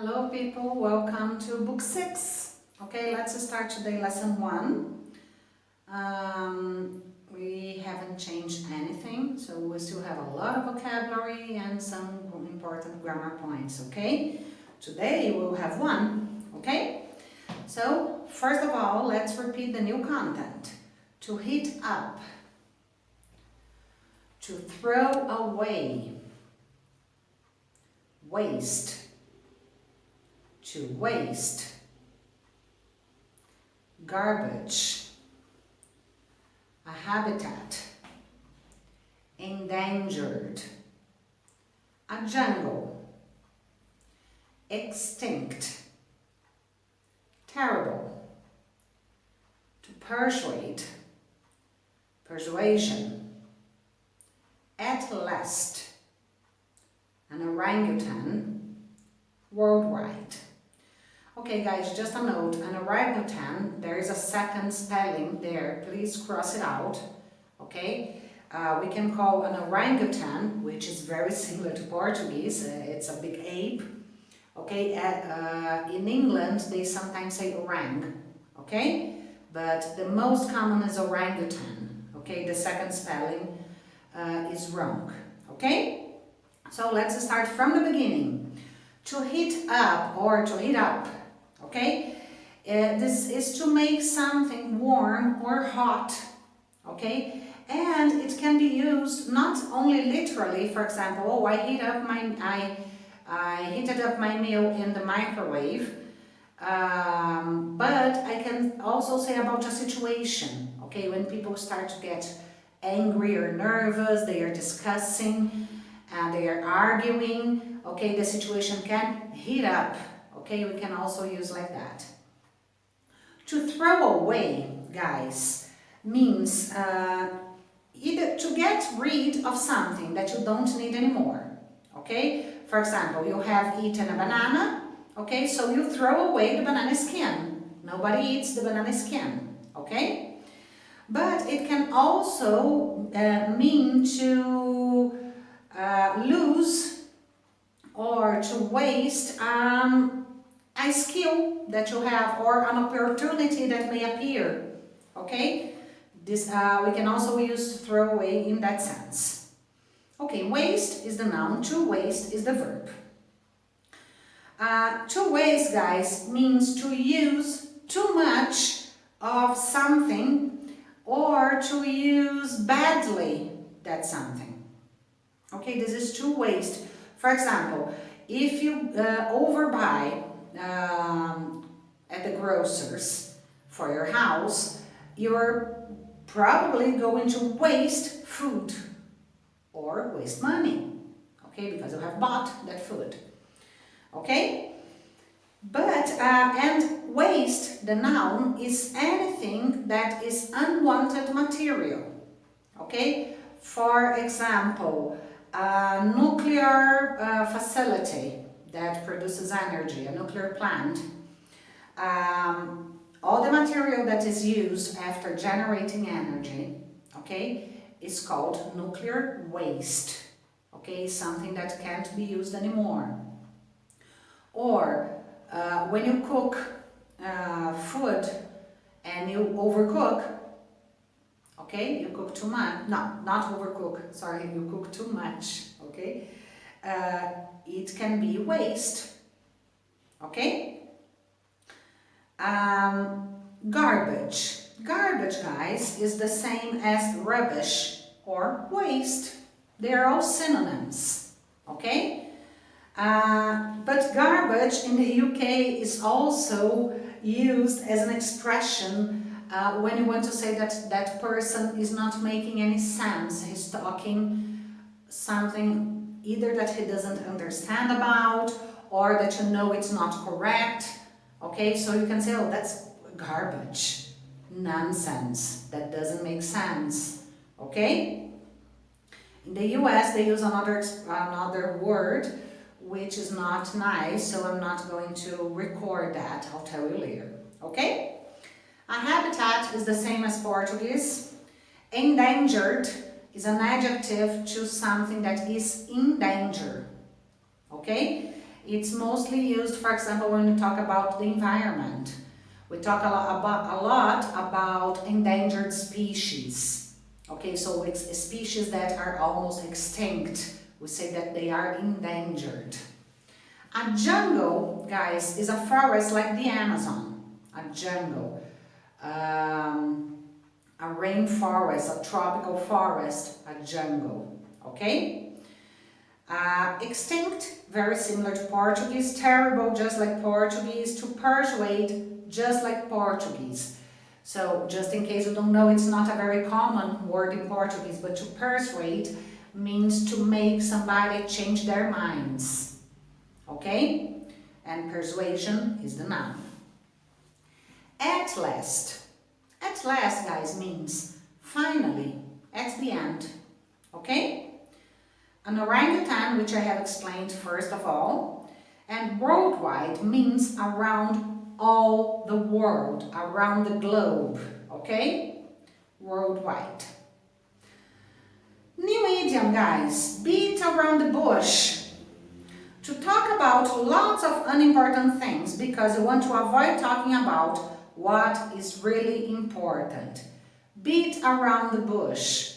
Hello people, welcome to book 6. Okay, let's start today lesson 1. We haven't changed anything, so we still have a lot of vocabulary and some important grammar points, okay? Today we'll have one, okay? So, first of all, let's repeat the new content. To heat up, to throw away, waste, to waste, garbage, a habitat, endangered, a jungle, extinct, terrible, to persuade, persuasion, at last, an orangutan, worldwide. Okay guys, just a note, an orangutan, there is a second spelling there, please cross it out, okay? We can call an orangutan, which is very similar to Portuguese, it's a big ape, okay? In England, they sometimes say orang, okay? But the most common is orangutan, okay? The second spelling is wrong, okay? So let's start from the beginning. To heat up or to heat up, okay? This is to make something warm or hot, okay? And it can be used not only literally, for example, oh, I heated up my meal in the microwave, but I can also say about a situation, okay? When people start to get angry or nervous, they are discussing, they are arguing, okay, the situation can heat up, okay, we can also use like that. To throw away, guys, means either to get rid of something that you don't need anymore, okay? For example, you have eaten a banana, okay, so you throw away the banana skin. Nobody eats the banana skin, okay? But it can also mean to lose or to waste a skill that you have or an opportunity that may appear, okay? This we can also use to throw away in that sense. Okay, waste is the noun, to waste is the verb. To waste, guys, means to use too much of something or to use badly that something. Okay, this is to waste. For example, if you overbuy at the grocers for your house, you're probably going to waste food or waste money, okay, because you have bought that food, okay? But, and waste, the noun, is anything that is unwanted material, okay? For example, a nuclear facility that produces energy, a nuclear plant, all the material that is used after generating energy, okay, is called nuclear waste, okay, something that can't be used anymore. Or when you cook food and you overcook, okay, you cook too much, no, not overcook, sorry, you cook too much, okay, it can be waste, okay. Garbage. Garbage, guys, is the same as rubbish or waste. They are all synonyms, okay? But garbage in the UK is also used as an expression when you want to say that that person is not making any sense. He's talking something either that he doesn't understand about or that you know it's not correct. Okay, so you can say, oh, that's garbage, nonsense, that doesn't make sense, okay? In the US, they use another word, which is not nice, so I'm not going to record that, I'll tell you later, okay? A habitat is the same as Portuguese. Endangered is an adjective to something that is in danger, okay? It's mostly used, for example, when we talk about the environment. We talk a lot about endangered species. Okay, so it's species that are almost extinct. We say that they are endangered. A jungle, guys, is a forest like the Amazon. A jungle. A rainforest, a tropical forest, a jungle. Okay? Extinct, very similar to Portuguese. Terrible, just like Portuguese. To persuade, just like Portuguese. So, just in case you don't know, it's not a very common word in Portuguese, but to persuade means to make somebody change their minds. Okay? And persuasion is the noun. At last. At last, guys, means finally, at the end. Okay? An orangutan, which I have explained first of all, and worldwide means around all the world, around the globe, okay? Worldwide. New idiom, guys, beat around the bush. To talk about lots of unimportant things because you want to avoid talking about what is really important. Beat around the bush.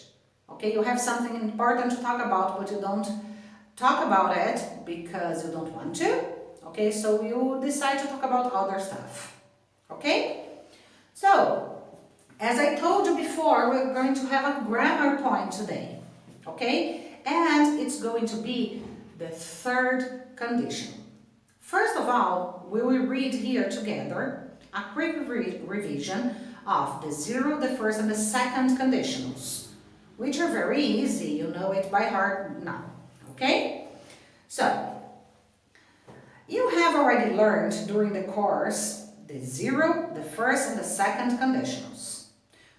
Okay, you have something important to talk about, but you don't talk about it because you don't want to. Okay, so you decide to talk about other stuff. Okay? So, as I told you before, we're going to have a grammar point today. Okay? And it's going to be the third condition. First of all, we will read here together a quick revision of the zero, the first, and the second conditionals, which are very easy. You know it by heart now. Okay? So, you have already learned during the course the zero, the first, and the second conditionals.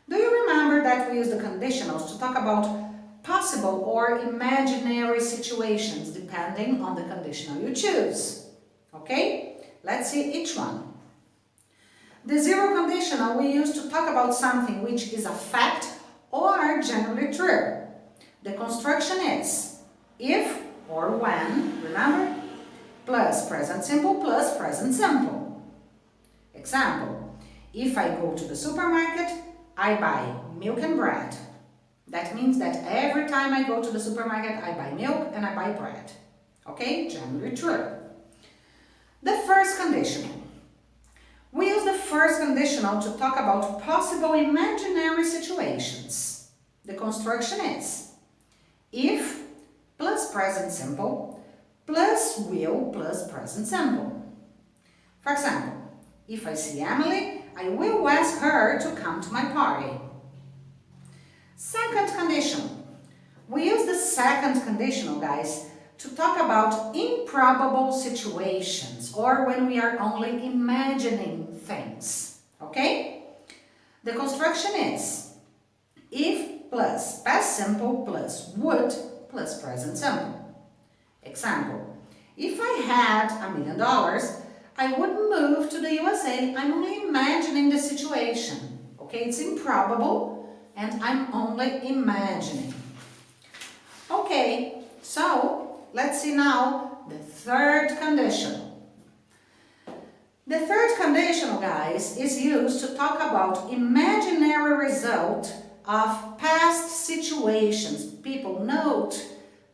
Do you remember that we use the conditionals to talk about possible or imaginary situations depending on the conditional you choose? Okay? Let's see each one. The zero conditional we use to talk about something which is a fact or generally true. The construction is if or when, remember? Plus present simple plus present simple. Example, if I go to the supermarket, I buy milk and bread. That means that every time I go to the supermarket, I buy milk and I buy bread. Okay, generally true. The first conditional. We use the first conditional to talk about possible imaginary situations. The construction is if plus present simple plus will plus present simple. For example, if I see Emily, I will ask her to come to my party. Second conditional. We use the second conditional, guys, to talk about improbable situations or when we are only imagining things. Okay? The construction is if plus past simple plus would plus present simple. Example, if I had $1 million, I would move to the USA. I'm only imagining the situation. Okay, it's improbable and I'm only imagining. Okay, so let's see now the third conditional. The third conditional, guys, is used to talk about imaginary result of past situations. People note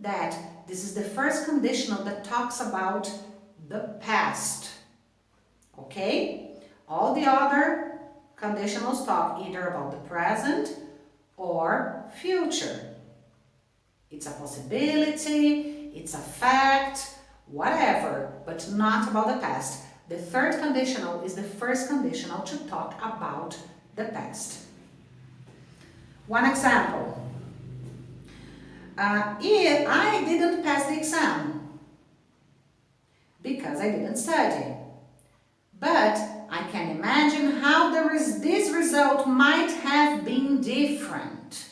that this is the first conditional that talks about the past. Okay? All the other conditionals talk either about the present or future. It's a possibility, it's a fact, whatever, but not about the past. The third conditional is the first conditional to talk about the past. One example. If I didn't pass the exam because I didn't study. But I can imagine how this result might have been different.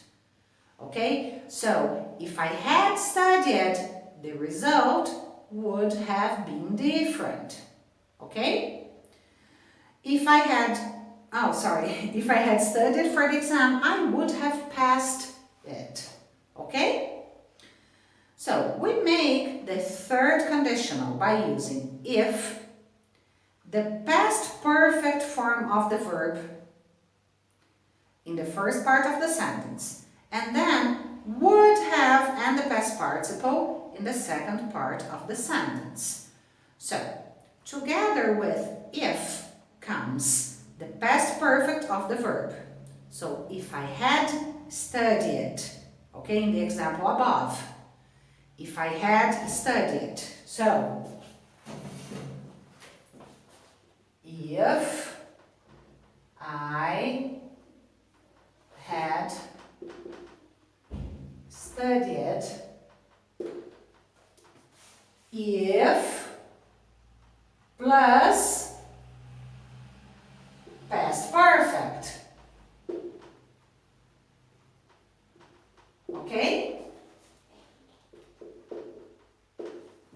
Okay, so if I had studied, the result would have been different. Okay? If I had studied for the exam, I would have passed it. Okay? So we make the third conditional by using if, the past perfect form of the verb in the first part of the sentence, and then would have and the past participle in the second part of the sentence. So, together with if comes the past perfect of the verb. So, if I had studied, okay, in the example above, if I had studied. So, if I had studied, if plus past perfect. Okay?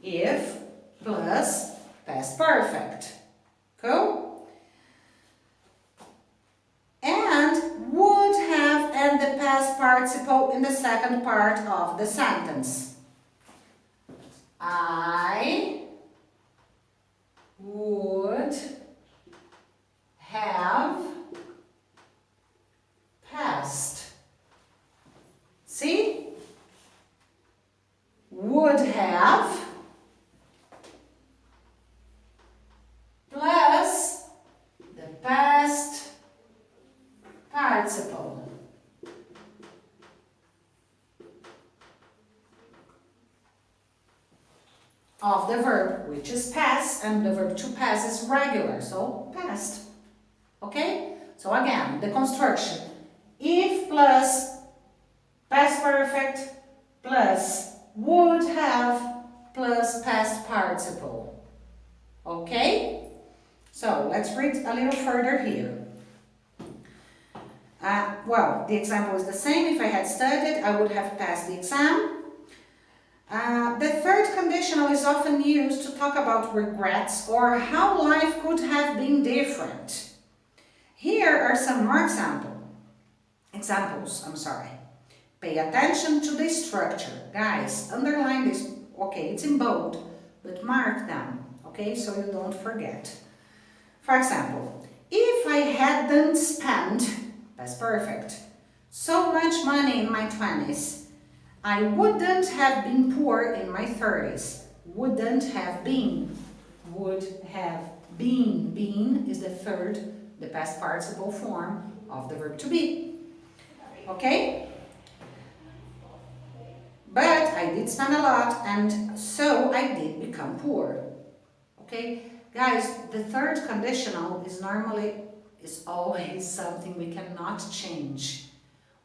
If plus past perfect. Cool? And would have and the past participle in the second part of the sentence. I would have passed. See? Would have plus the past participle. Of the verb, which is pass, and the verb to pass is regular, so past. Okay? So again, the construction. If plus past perfect plus would have plus past participle. Okay? So let's read a little further here. Well, the example is the same. If I had studied, I would have passed the exam. The third conditional is often used to talk about regrets or how life could have been different. Here are some more examples. Pay attention to the structure. Guys, underline this. Okay, it's in bold, but mark them, okay, so you don't forget. For example, if I hadn't spent, past perfect, so much money in my 20s, I wouldn't have been poor in my 30s. Wouldn't have been. Would have been. Been is the third, the past participle form of the verb to be. Okay? But I did spend a lot and so I did become poor. Okay? Guys, the third conditional is always something we cannot change.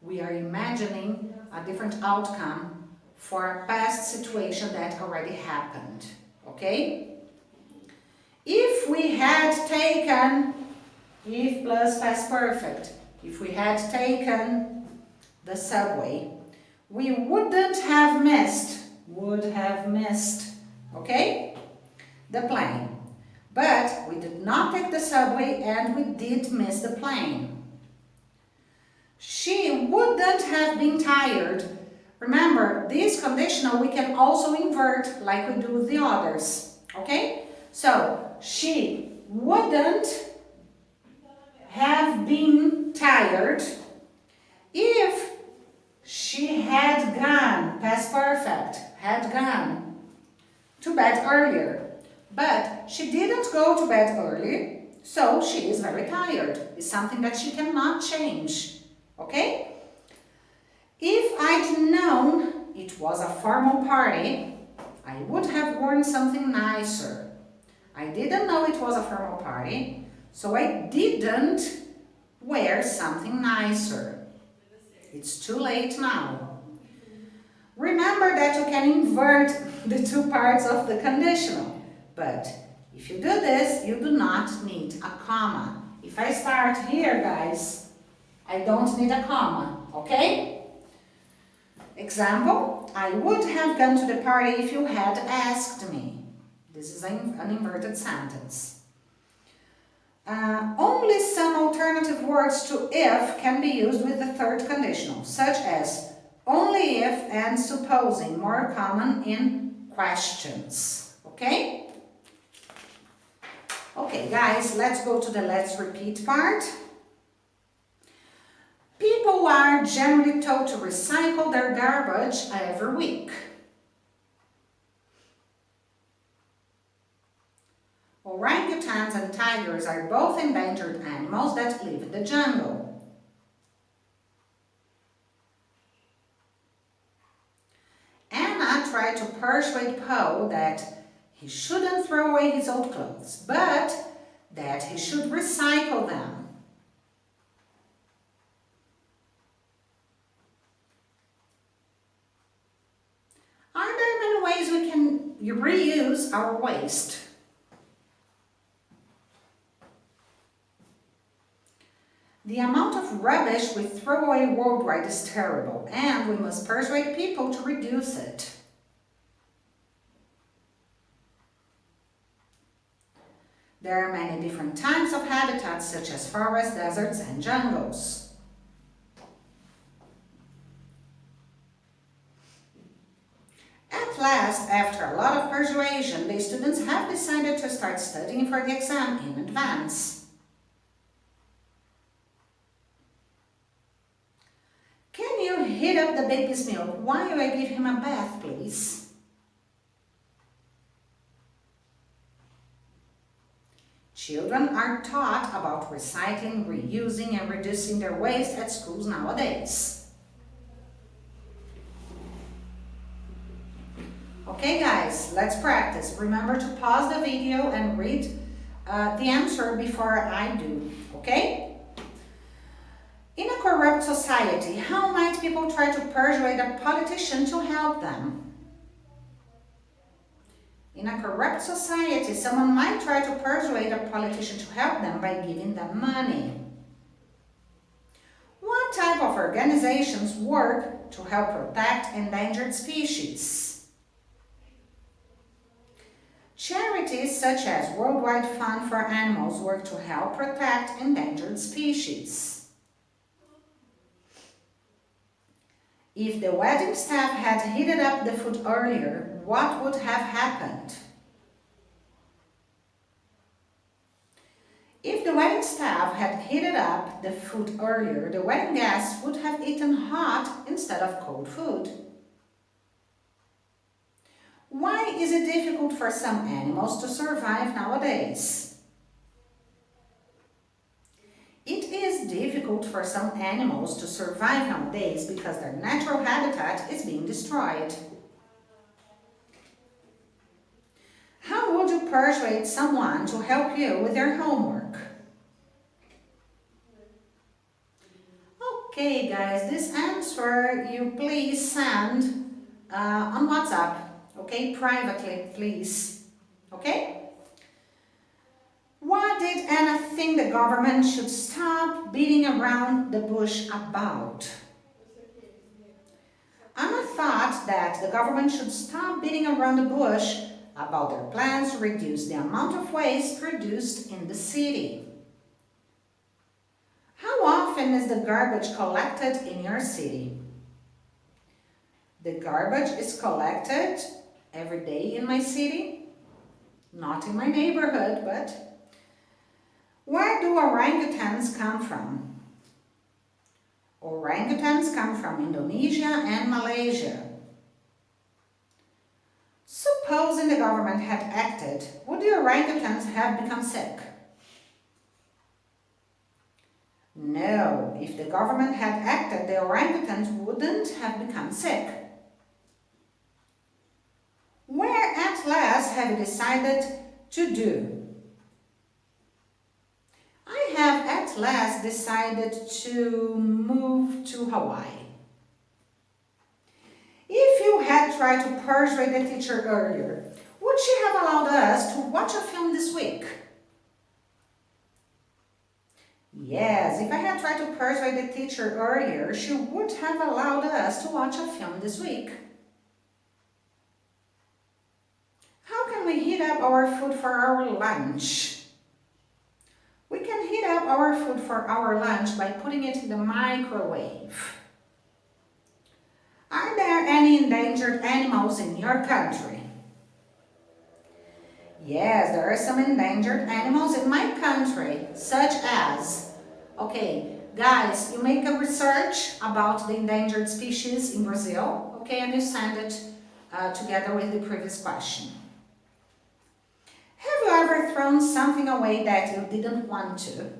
We are imagining a different outcome for a past situation that already happened. Okay? If we had taken, if plus past perfect, if we had taken the subway, we wouldn't have missed, okay, the plane. But we did not take the subway and we did miss the plane. She wouldn't have been tired. Remember, this conditional we can also invert like we do with the others. Okay? So, she wouldn't have been tired if she had gone, past perfect, had gone to bed earlier. But she didn't go to bed early, so she is very tired. It's something that she cannot change. Okay? If I'd known it was a formal party, I would have worn something nicer. I didn't know it was a formal party, so I didn't wear something nicer. It's too late now. Remember that you can invert the two parts of the conditional. But if you do this, you do not need a comma. If I start here, guys, I don't need a comma, okay? Example, I would have gone to the party if you had asked me. This is an inverted sentence. Only some alternative words to if can be used with the third conditional, such as Only if and supposing, more common in questions. Okay? Okay, guys, let's go to the let's repeat part. People are generally told to recycle their garbage every week. Orangutans and tigers are both endangered animals that live in the jungle. Anna tried to persuade Poe that he shouldn't throw away his old clothes, but that he should recycle them. Are there many ways we can reuse our waste? The amount of rubbish we throw away worldwide is terrible, and we must persuade people to reduce it. There are many different types of habitats, such as forests, deserts, and jungles. At last, after a lot of persuasion, the students have decided to start studying for the exam in advance. Can you heat up the baby's milk while I give him a bath, please? Children are taught about recycling, reusing, and reducing their waste at schools nowadays. Okay guys, let's practice. Remember to pause the video and read the answer before I do, okay? In a corrupt society, how might people try to persuade a politician to help them? In a corrupt society, someone might try to persuade a politician to help them by giving them money. What type of organizations work to help protect endangered species? Charities such as Worldwide Fund for Animals work to help protect endangered species. If the wedding staff had heated up the food earlier, what would have happened? If the wedding staff had heated up the food earlier, the wedding guests would have eaten hot instead of cold food. Why is it difficult for some animals to survive nowadays? It is difficult for some animals to survive nowadays because their natural habitat is being destroyed. How would you persuade someone to help you with their homework? Okay guys, this answer you please send on WhatsApp, okay, privately please, okay? What did Anna think the government should stop beating around the bush about? Anna thought that the government should stop beating around the bush about their plans to reduce the amount of waste produced in the city. How often is the garbage collected in your city? The garbage is collected every day in my city, not in my neighborhood, but where do orangutans come from? Orangutans come from Indonesia and Malaysia. Supposing the government had acted, would the orangutans have become sick? No, if the government had acted, the orangutans wouldn't have become sick. Where at last have you decided to do? I have at last decided to move to Hawaii. If you had tried to persuade the teacher earlier, would she have allowed us to watch a film this week? Yes, if I had tried to persuade the teacher earlier, she would have allowed us to watch a film this week. How can we heat up our food for our lunch? We can heat up our food for our lunch by putting it in the microwave. Are there any endangered animals in your country? Yes, there are some endangered animals in my country, such as, okay, guys, you make a research about the endangered species in Brazil, okay, and you send it together with the previous question. Have you ever thrown something away that you didn't want to?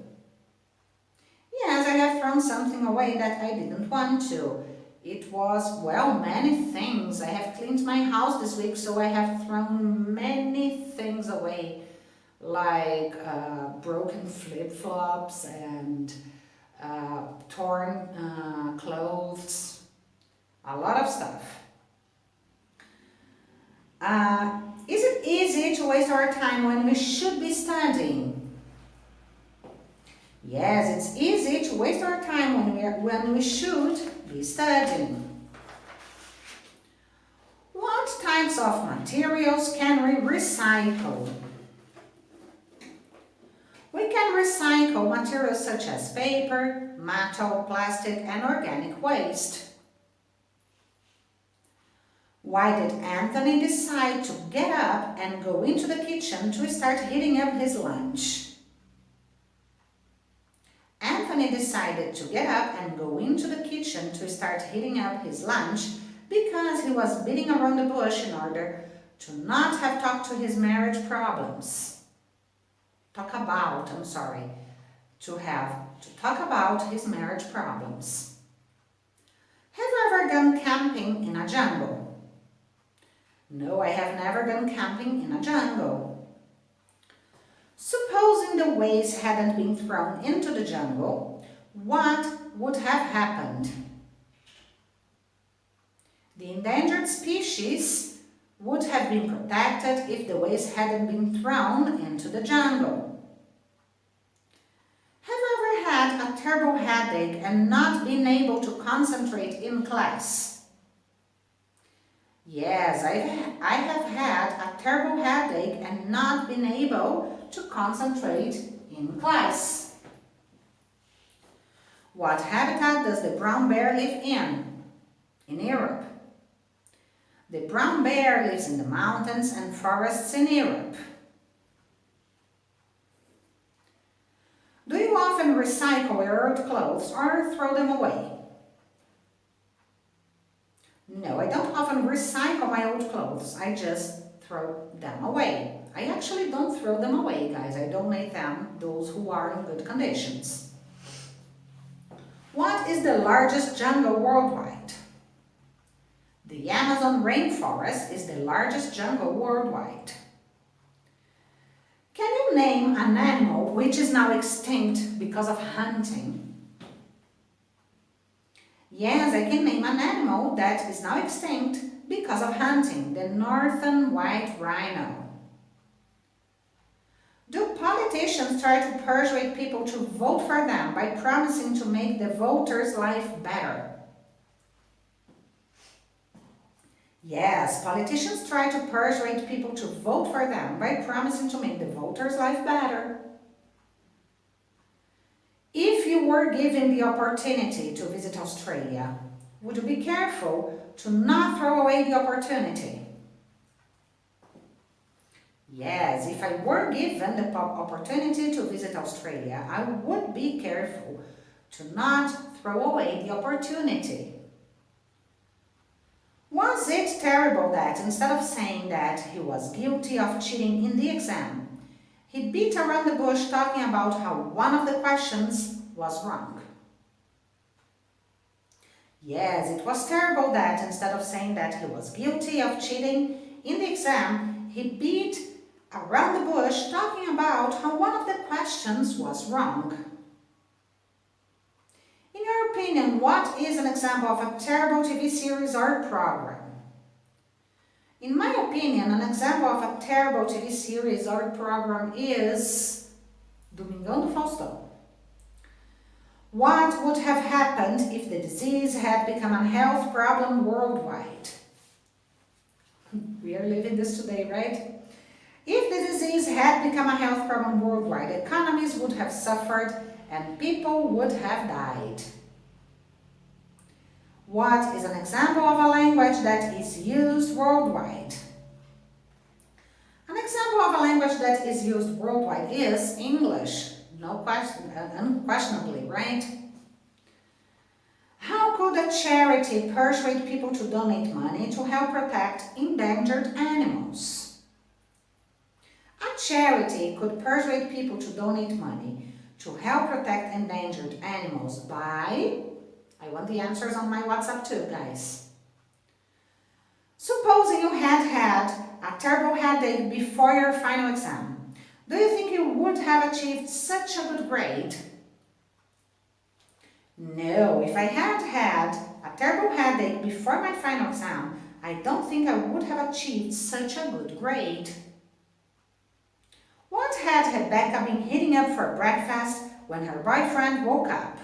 Yes, I have thrown something away that I didn't want to. It was, well, many things. I have cleaned my house this week, so I have thrown many things away, like broken flip-flops and torn clothes, a lot of stuff. Is it easy to waste our time when we should be studying? Yes, it's easy to waste our time when we should be studying. What types of materials can we recycle? We can recycle materials such as paper, metal, plastic, and organic waste. Why did Anthony decide to get up and go into the kitchen to start heating up his lunch? Anthony decided to get up and go into the kitchen to start heating up his lunch because he was beating around the bush in order to not have talked to his marriage problems. To talk about his marriage problems. Have you ever gone camping in a jungle? No, I have never gone camping in a jungle. Supposing the waste hadn't been thrown into the jungle, what would have happened? The endangered species would have been protected if the waste hadn't been thrown into the jungle. Have you ever had a terrible headache and not been able to concentrate in class? Yes, I have had a terrible headache and not been able to concentrate in class. What habitat does the brown bear live in? In Europe. The brown bear lives in the mountains and forests in Europe. Do you often recycle your old clothes or throw them away? No, I don't often recycle my old clothes. I just throw them away. I actually don't throw them away, guys. I donate them, those who are in good conditions. What is the largest jungle worldwide? The Amazon rainforest is the largest jungle worldwide. Can you name an animal which is now extinct because of hunting? Yes, I can name an animal that is now extinct because of hunting, the northern white rhino. Do politicians try to persuade people to vote for them by promising to make the voters' life better? Yes, politicians try to persuade people to vote for them by promising to make the voters' life better. If you were given the opportunity to visit Australia, would you be careful to not throw away the opportunity? Yes, if I were given the opportunity to visit Australia, I would be careful to not throw away the opportunity. Was it terrible that instead of saying that he was guilty of cheating in the exam, he beat around the bush talking about how one of the questions was wrong? Yes, it was terrible that instead of saying that he was guilty of cheating in the exam, he beat around the bush talking about how one of the questions was wrong. In your opinion, what is an example of a terrible TV series or program? In my opinion, an example of a terrible TV series or program is Domingão do Faustão. What would have happened if the disease had become a health problem worldwide? We are living this today, right? If the disease had become a health problem worldwide, economies would have suffered and people would have died. What is an example of a language that is used worldwide? An example of a language that is used worldwide is English. No question, unquestionably, right? How could a charity persuade people to donate money to help protect endangered animals? A charity could persuade people to donate money to help protect endangered animals by... I want the answers on my WhatsApp too, guys. Supposing you had a terrible headache before your final exam, do you think you would have achieved such a good grade? No, if I had a terrible headache before my final exam, I don't think I would have achieved such a good grade. What had Rebecca been hitting up for breakfast when her boyfriend woke up?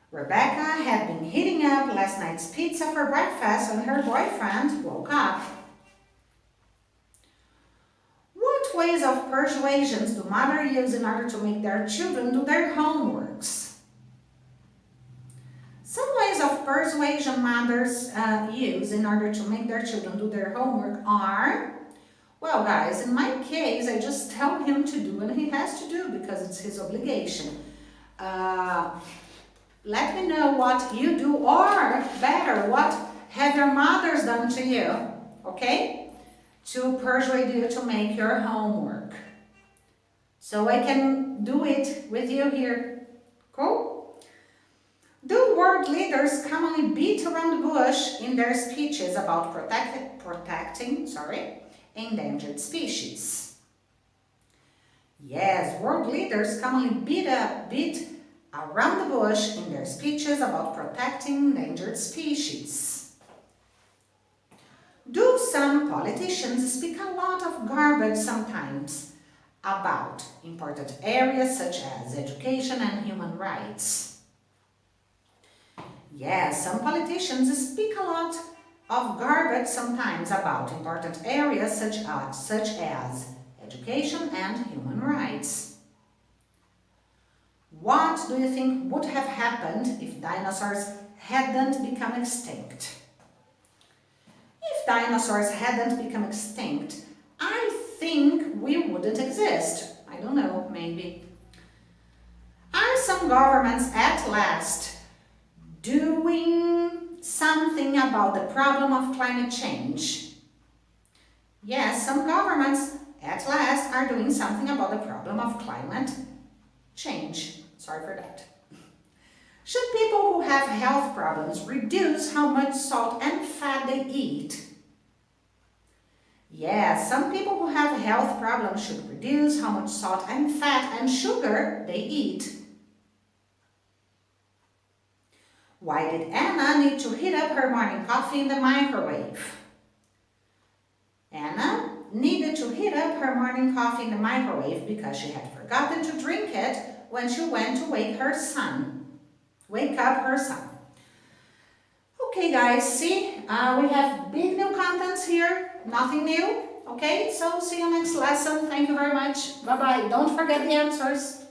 Rebecca had been heating up last night's pizza for breakfast when her boyfriend woke up. What ways of persuasions do mothers use in order to make their children do their homeworks? Some ways of persuasion mothers use in order to make their children do their homework are, well guys, in my case, I just tell him to do what he has to do because it's his obligation. Let me know what you do, or better, what have your mothers done to you, okay? To persuade you to make your homework. So I can do it with you here. Cool? Do world leaders commonly beat around the bush in their speeches about protecting endangered species? Yes, world leaders commonly beat around the bush in their speeches about protecting endangered species. Do some politicians speak a lot of garbage sometimes about important areas such as education and human rights? Yes, some politicians speak a lot of garbage sometimes about important areas such as education and human rights. What do you think would have happened if dinosaurs hadn't become extinct? If dinosaurs hadn't become extinct, I think we wouldn't exist. I don't know, maybe. Are some governments at last doing something about the problem of climate change? Yes, some governments at last are doing something about the problem of climate change. Sorry for that. Should people who have health problems reduce how much salt and fat they eat? Yes, some people who have health problems should reduce how much salt and fat and sugar they eat. Why did Anna need to heat up her morning coffee in the microwave? Anna needed to heat up her morning coffee in the microwave because she had forgotten to drink it when she went to wake up her son. Okay guys, see, we have big new contents here, nothing new, okay? So see you next lesson. Thank you very much. Bye-bye. Don't forget the answers.